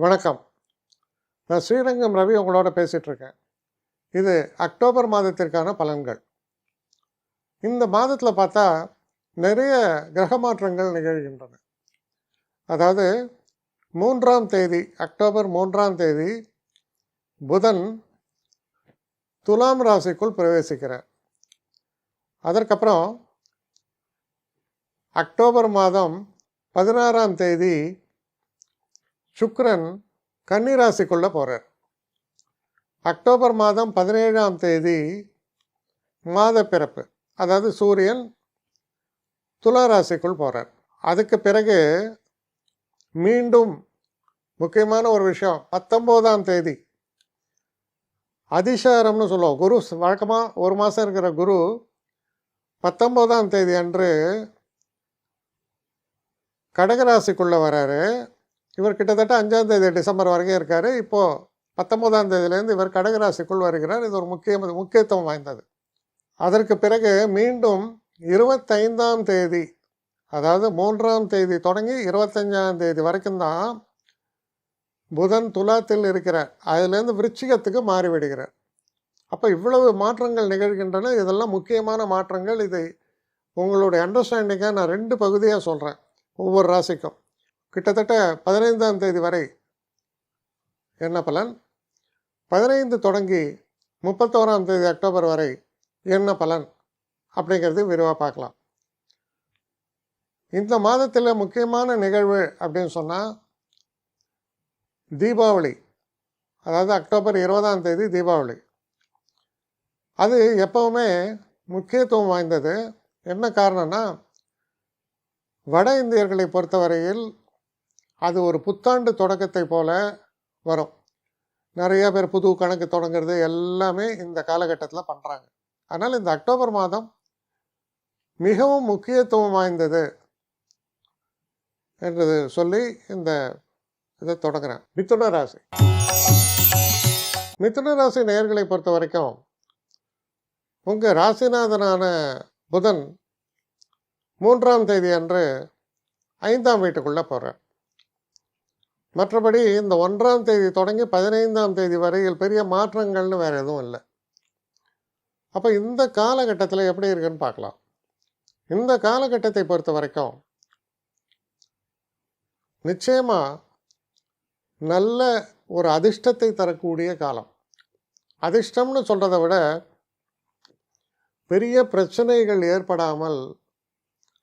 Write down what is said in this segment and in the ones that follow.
வணக்கம். நான் ஸ்ரீரங்கம் ரவி உங்களோட பேசிகிட்ருக்கேன். இது அக்டோபர் மாதத்திற்கான பலன்கள். இந்த மாதத்தில் பார்த்தா நிறைய கிரக மாற்றங்கள் நிகழ்கின்றன. அதாவது 3ஆம் தேதி, அக்டோபர் 3ஆம் தேதி புதன் துலாம் ராசிக்குள் பிரவேசிக்கிறார். அதற்கப்புறம் அக்டோபர் மாதம் 16ஆம் தேதி சுக்கிரன் கன்னி ராசிக்குள்ளே போகிறார். அக்டோபர் மாதம் 17ஆம் தேதி மாத பிறப்பு, அதாவது சூரியன் துலா ராசிக்குள் போகிறார். அதுக்கு பிறகு மீண்டும் முக்கியமான ஒரு விஷயம், 19ஆம் தேதி அதிசாரம்னு சொல்லுவோம். குரு வழக்கமாக ஒரு மாதம் இருக்கிற குரு 19ஆம் தேதி அன்று கடகராசிக்குள்ளே வராரு. இவர் கிட்டத்தட்ட 5ஆம் தேதி டிசம்பர் வரைக்கும் இருக்கார். இப்போது 19ஆம் தேதியிலேருந்து இவர் கடகராசிக்குள் வருகிறார். இது ஒரு முக்கியத்துவம் வாய்ந்தது. அதற்கு பிறகு மீண்டும் 25ஆம் தேதி, அதாவது 3ஆம் தேதி தொடங்கி 25ஆம் தேதி வரைக்கும் தான் புதன் துலாத்தில் இருக்கிறார். அதிலேருந்து விருச்சிகத்துக்கு மாறிவிடுகிறார். அப்போ இவ்வளவு மாற்றங்கள் நிகழ்கின்றன. இதெல்லாம் முக்கியமான மாற்றங்கள். இதை உங்களுடைய அண்டர்ஸ்டாண்டிங்காக நான் 2 பகுதியாக சொல்கிறேன். ஒவ்வொரு ராசிக்கும் கிட்டத்தட்ட 15ஆம் தேதி வரை என்ன பலன், 15 தொடங்கி 31ஆம் தேதி அக்டோபர் வரை என்ன பலன் அப்படிங்கிறது விரிவாக பார்க்கலாம். இந்த மாதத்தில் முக்கியமான நிகழ்வு அப்படின்னு சொன்னால் தீபாவளி, அதாவது அக்டோபர் 20ஆம் தேதி தீபாவளி. அது எப்போவுமே முக்கியத்துவம் வாய்ந்தது. என்ன காரணம்னா, வட இந்தியர்களை பொறுத்தவரையில் அது ஒரு புத்தாண்டு தொடக்கத்தை போல வரும். நிறைய பேர் புது கணக்கு தொடங்கிறது எல்லாமே இந்த காலகட்டத்தில் பண்ணுறாங்க. அதனால் இந்த அக்டோபர் மாதம் மிகவும் முக்கியத்துவம் வாய்ந்தது என்று சொல்லி இந்த இதை தொடங்குறேன். மிதுன ராசி. மிதுன ராசி நேயர்களை பொறுத்த வரைக்கும் உங்கள் ராசிநாதனான புதன் 3ஆம் தேதி அன்று 5ஆம் வீட்டுக்குள்ளே போகிறார். மற்றபடி இந்த 1ஆம் தேதி தொடங்கி 15ஆம் தேதி வரையில் பெரிய மாற்றங்கள்னு வேறு எதுவும் இல்லை. அப்போ இந்த காலகட்டத்தில் எப்படி இருக்குன்னு பார்க்கலாம். இந்த காலகட்டத்தை பொறுத்த வரைக்கும் நிச்சயமாக நல்ல ஒரு அதிர்ஷ்டத்தை தரக்கூடிய காலம். அதிர்ஷ்டம்னு சொல்கிறத விட பெரிய பிரச்சனைகள் ஏற்படாமல்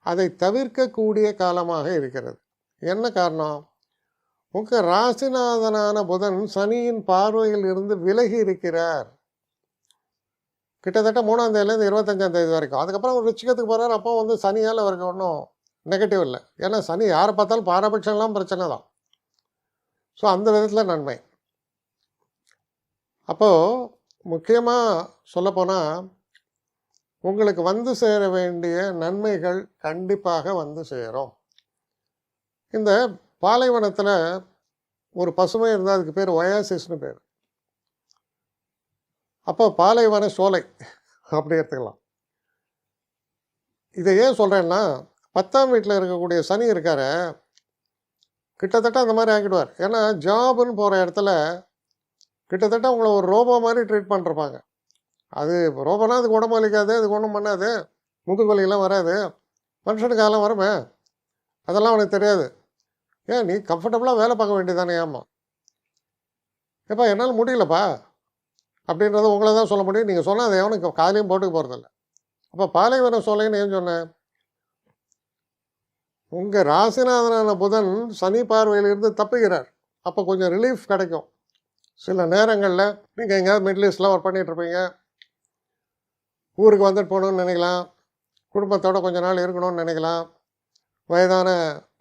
அதை தவிர்க்கக்கூடிய காலமாக இருக்கிறது. என்ன காரணம்? உங்கள் ராசிநாதனான புதன் சனியின் பார்வையில் இருந்து விலகி இருக்கிறார். கிட்டத்தட்ட 3ஆம் தேதியிலேருந்து 25ஆம் தேதி வரைக்கும். அதுக்கப்புறம் ஒரு ரிச்சிகத்துக்கு போகிறார். அப்போ சனியால் அவருக்கு ஒன்றும் நெகட்டிவ் இல்லை. ஏன்னா சனி யாரை பார்த்தாலும் பாரபட்சம்லாம் பிரச்சனை தான். ஸோ அந்த விதத்தில் நன்மை. அப்போது முக்கியமாக சொல்லப்போனால் உங்களுக்கு வந்து சேர வேண்டிய நன்மைகள் கண்டிப்பாக வந்து சேரும். இந்த பாலைவனத்தில் ஒரு பசுமை இருந்தால் அதுக்கு பேர் ஒயாசிஸ்னு பேர். அப்போ பாலைவன சோலை அப்படி எடுத்துக்கலாம். இதை ஏன் சொல்கிறேன்னா, 10ஆம் வீட்டில் இருக்கக்கூடிய சனி இருக்கார கிட்டத்தட்ட அந்த மாதிரி ஆக்கிடுவார். ஏன்னா ஜாபுன்னு போகிற இடத்துல கிட்டத்தட்ட உங்களை ஒரு ரோபோ மாதிரி ட்ரீட் பண்ணிருப்பாங்க. அது ரோபோனா அதுக்கு உடம்பு வலிக்காது, அதுக்கு ஒன்றும் பண்ணாது, முதுகு வலியெல்லாம் வராது. மனுஷனுக்கு அதெல்லாம் வருமே, அதெல்லாம் அவனுக்கு தெரியாது. ஏன் நீ கம்ஃபர்டபுளாக வேலை பார்க்க வேண்டியதானே? ஏம்மா ஏப்பா என்னால் முடியலப்பா அப்படின்றத உங்களை தான் சொல்ல முடியும். நீங்கள் சொன்னால் அதை எவனுக்கு காலையும் போட்டுக்க போகிறதில்ல. அப்போ பாலைவன சோலைன்னு ஏன் சொன்னேன்? உங்கள் ராசிநாதனான புதன் சனி பார்வையிலிருந்து தப்புகிறார். அப்போ கொஞ்சம் ரிலீஃப் கிடைக்கும். சில நேரங்களில் நீங்கள் எங்கேயாவது மிடில் ஈஸ்டில் ஒர்க் பண்ணிகிட்ருப்பீங்க, ஊருக்கு வந்துட்டு போகணுன்னு நினைக்கலாம், குடும்பத்தோடு கொஞ்ச நாள் இருக்கணும்னு நினைக்கலாம், வயதான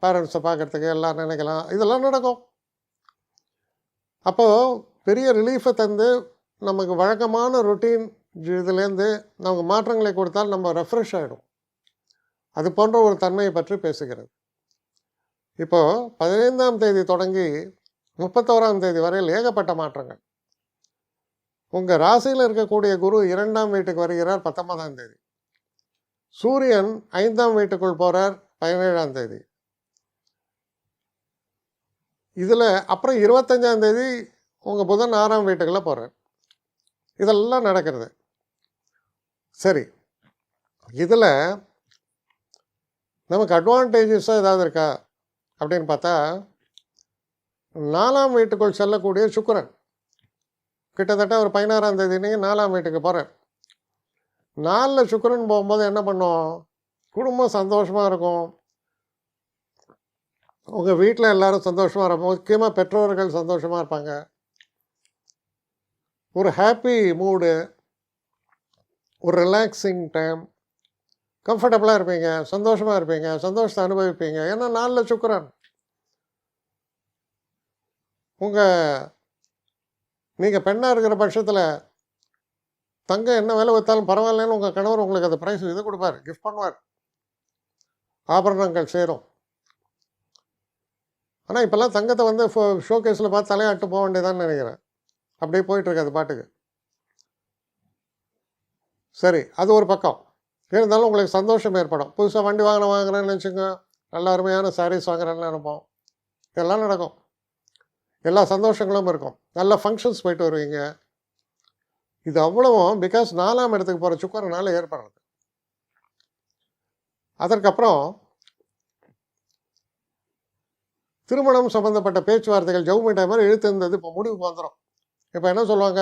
பேரண்ட்ஸை பார்க்குறதுக்கு எல்லாம் நினைக்கலாம். இதெல்லாம் நடக்கும். அப்போது பெரிய ரிலீஃபை தந்து நமக்கு வழக்கமான ரொட்டீன் இதுலேருந்து நமக்கு மாற்றங்களை கொடுத்தால் நம்ம ரெஃப்ரெஷ் ஆகிடும். அது போன்ற ஒரு தன்மையை பற்றி பேசுகிறது. இப்போது 15ஆம் தேதி தொடங்கி 31ஆம் தேதி வரையில் ஏகப்பட்ட மாற்றங்கள். உங்கள் ராசியில் இருக்கக்கூடிய குரு 2ஆம் வீட்டுக்கு வருகிறார் 19ஆம் தேதி. சூரியன் 5ஆம் வீட்டுக்குள் போகிறார் 17ஆம் தேதி. இதில் அப்புறம் 25ஆம் தேதி உங்கள் புதன் 6ஆம் வீட்டுக்குள்ளே போகிறார். இதெல்லாம் நடக்கிறது. சரி, இதில் நமக்கு அட்வான்டேஜஸாக ஏதாவது இருக்கா அப்படின்னு பார்த்தா, 4ஆம் வீட்டுக்குள் செல்லக்கூடிய சுக்கிரன் கிட்டத்தட்ட ஒரு 16ஆம் தேதி நீங்கள் 4ஆம் வீட்டுக்கு போகிறார். 4ல் சுக்கிரன் போகும்போது என்ன பண்ணும்? குடும்பம் சந்தோஷமாக இருக்கும். உங்கள் வீட்டில் எல்லாரும் சந்தோஷமாக இருப்பாங்க. முக்கியமாக பெற்றோர்கள் சந்தோஷமாக இருப்பாங்க. ஒரு ஹாப்பி மூடு, ஒரு ரிலாக்ஸிங் டைம், கம்ஃபர்டபுளாக இருப்பீங்க, சந்தோஷமாக இருப்பீங்க, சந்தோஷத்தை அனுபவிப்பீங்க. ஏன்னா 4ல் சுக்கிரன். நீங்கள் பெண்ணாக இருக்கிற பட்சத்தில் தங்கம் என்ன விலை வைத்தாலும் பரவாயில்லன்னு உங்கள் கணவர் உங்களுக்கு அந்த ப்ரைஸ் இது கொடுப்பார், கிஃப்ட் பண்ணுவார், ஆபரணங்கள் சேரும். ஆனால் இப்போல்லாம் தங்கத்தை வந்து ஷோகேஸில் பார்த்து தலையாட்டு போக வேண்டியதான்னு நினைக்கிறேன். அப்படியே போயிட்டுருக்கு அது பாட்டுக்கு. சரி, அது ஒரு பக்கம். இருந்தாலும் உங்களுக்கு சந்தோஷம் ஏற்படும். புதுசாக வண்டி வாங்குறேன்னு வச்சுங்க, நல்ல அருமையான சாரீஸ் வாங்குறேன்னு நினைப்போம். இதெல்லாம் நடக்கும். எல்லா சந்தோஷங்களும் இருக்கும். நல்ல ஃபங்க்ஷன்ஸ் போயிட்டு வருவீங்க. இது அவ்வளவும் பிகாஸ் 4ஆம் இடத்துக்கு போகிற சுக்கிரனால ஏற்படுறது. அதற்கப்புறம் திருமணம் சம்மந்தப்பட்ட பேச்சுவார்த்தைகள் ஜவுமி டைமர் இழுத்திருந்தது இப்போ முடிவுக்கு வந்துடும். இப்போ என்ன சொல்லுவாங்க?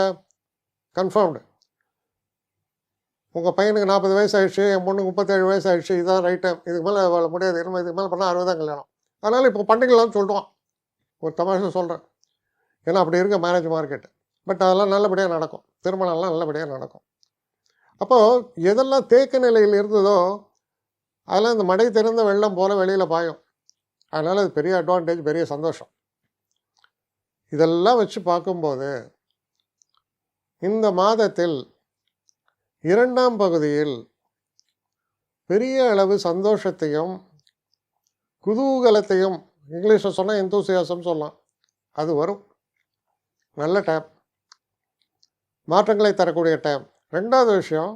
கன்ஃபார்ம்டு. உங்கள் பையனுக்கு 40 வயசு ஆகிடுச்சு, என் பொண்ணுக்கு 37 வயசு ஆகிடுச்சு, இதுதான் ரைட் டைம், இதுக்கு மேலே முடியாது, இனிமேல் இதுக்கு மேலே பண்ணால் 60 தான் கல்யாணம். அதனால் இப்போ பண்ணிக்கலாம்னு சொல்லிடுவான். ஒரு தமாஷா சொல்கிறேன். ஏன்னா அப்படி இருக்க மேரேஜ் மார்க்கெட்டு. பட் அதெல்லாம் நல்லபடியாக நடக்கும். திருமணம்லாம் நல்லபடியாக நடக்கும். அப்போது எதெல்லாம் தேக்க நிலையில் இருந்ததோ அதெல்லாம் இந்த மடை திறந்த வெள்ளம் போல் வெளியில் பாயும். அதனால் அது பெரிய அட்வான்டேஜ், பெரிய சந்தோஷம். இதெல்லாம் வச்சு பார்க்கும்போது இந்த மாதத்தில் 2ஆம் பகுதியில் பெரிய அளவு சந்தோஷத்தையும் குதூகலத்தையும், இங்கிலீஷில் சொன்னால் எந்தூசியாசம் சொல்லலாம், அது வரும். நல்ல டைம், மாற்றங்களை தரக்கூடிய டைம். 2வது விஷயம்,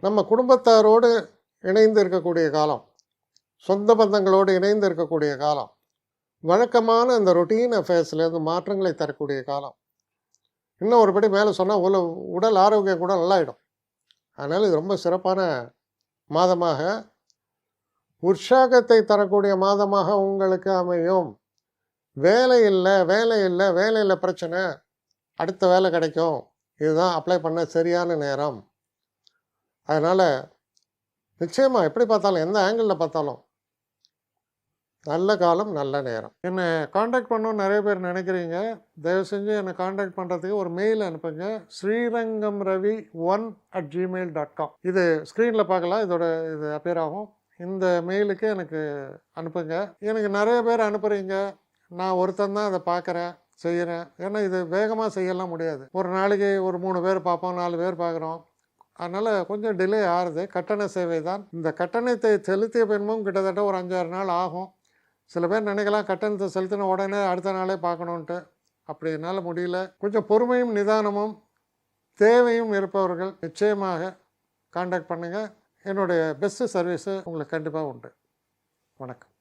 நம்ம குடும்பத்தாரோடு இணைந்து இருக்கக்கூடிய காலம், சொந்த பந்தங்களோடு இணைந்து இருக்கக்கூடிய காலம், வழக்கமான அந்த ரொட்டீன் அஃபேர்ஸ்லேருந்து மாற்றங்களை தரக்கூடிய காலம். இன்னும் ஒரு படி மேலே சொன்னால் உடல் ஆரோக்கியம் கூட நல்லாயிடும். அதனால் இது ரொம்ப சிறப்பான மாதமாக, உற்சாகத்தை தரக்கூடிய மாதமாக உங்களுக்கு அமையும். வேலையில் பிரச்சனை, அடுத்த வேலை கிடைக்கும், இதுதான் அப்ளை பண்ண சரியான நேரம். அதனால் நிச்சயமாக எப்படி பார்த்தாலும், எந்த ஆங்கிளில் பார்த்தாலும் நல்ல காலம், நல்ல நேரம். என்னை காண்டாக்ட் பண்ணணும்னு நிறைய பேர் நினைக்கிறீங்க. தயவு செஞ்சு என்னை காண்டாக்ட் பண்ணுறதுக்கு ஒரு மெயில் அனுப்புங்க. srirangamravi1@gmail.com. இது ஸ்க்ரீனில் பார்க்கலாம், இது அப்பியர் ஆகும். இந்த மெயிலுக்கு எனக்கு அனுப்புங்க. எனக்கு நிறைய பேர் அனுப்புகிறீங்க, நான் ஒருத்தன் தான் அதை பார்க்குறேன், செய்கிறேன். ஏன்னா இது வேகமாக செய்யலாம் முடியாது. ஒரு நாளைக்கு ஒரு 3 பேர் பார்ப்போம், 4 பேர் பார்க்குறோம். அதனால் கொஞ்சம் டிலே ஆகுது. கட்டண சேவை தான். இந்த கட்டணத்தை செலுத்திய பின்பும் கிட்டத்தட்ட ஒரு 5-6 நாள் ஆகும். சில பேர் நினைக்கலாம் கட்டணத்தை செலுத்தின உடனே அடுத்த நாளே பார்க்கணுன்ட்டு. அப்படி என்னால் முடியல. கொஞ்சம் பொறுமையும் நிதானமும் தேவையும் இருப்பவர்கள் நிச்சயமாக காண்டாக்ட் பண்ணுங்கள். என்னுடைய பெஸ்ட்டு சர்வீஸு உங்களுக்கு கண்டிப்பாக உண்டு. வணக்கம்.